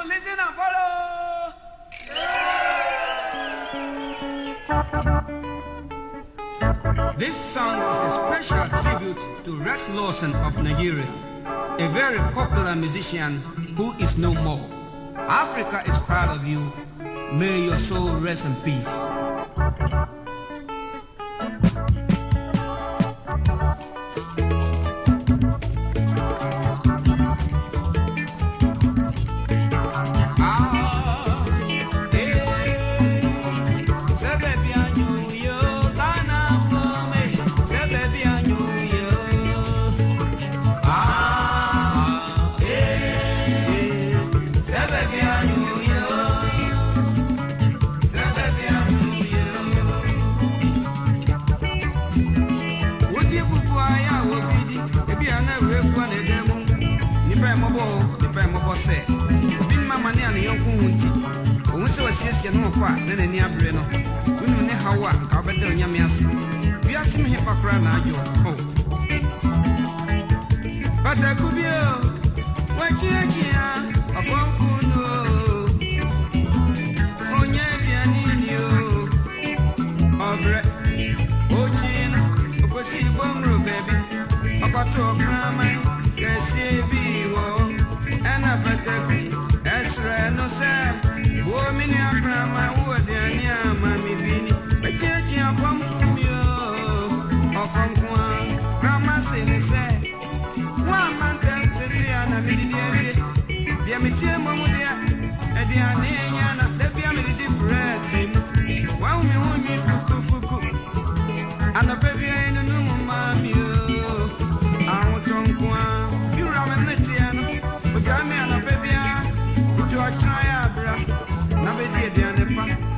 listen and follow. This song is a special tribute to Rex Lawson of Nigeria, a very popular musician who is no more. Africa is proud of you. May your soul rest in peace. Yes, no qua, then any abreno. We know how I bet the Yamias. We are seeing him for crying out your home. But I could be what you a concuno. Oh, yeah, Obre, Ochin, Ocosi Bongo, baby. I got to a grandma, Cassivi, and a better Ezra, no sir. Oh, mini grandma, what the anya, mammy Bini, a church of Pomcumio, or Pomqua, Grandma say, one man tells Cecilia, Midi, the Amitia Momudia, and the Aniana, the Piamidi different. Wow, me won't be Fuku, and a baby in a new mammy. I want to you Ramanetiano, but Grammy and a baby to a triabra.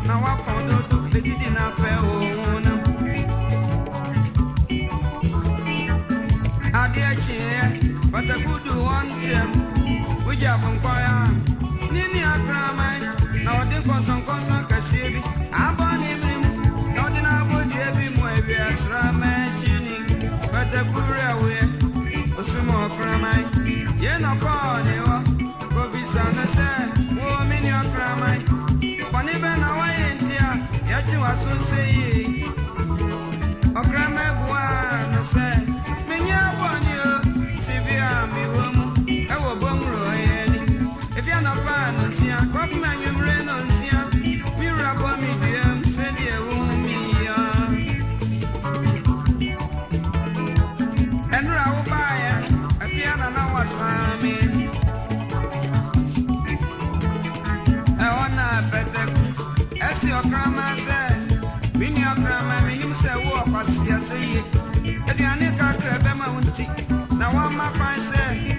Now I found out they didn't have I dear chair, but I could do one term. We have on choir. Nini a grandma, now I think on some concern Cassidy. I'm born him, not in our body every more. We are shamashing, but a courier way. A sumo grandma, you're not calling you. Go be son, I said, oh, mini a grandma. Even now I ain't here, yet you are so say. Oh, Grandma Buana said, Minya Bonio, Sibia, me woman, I will bung roy. If you're not bad, see, I copy my new rain on Sia. We rap on me, dear, said you won't me. And Raul Bayer, I feel an hour, Sammy. Your grandma said, Min your grandma, Minim said, walk as you say it. If you need to grab them, I won't see. Now, one my friend said,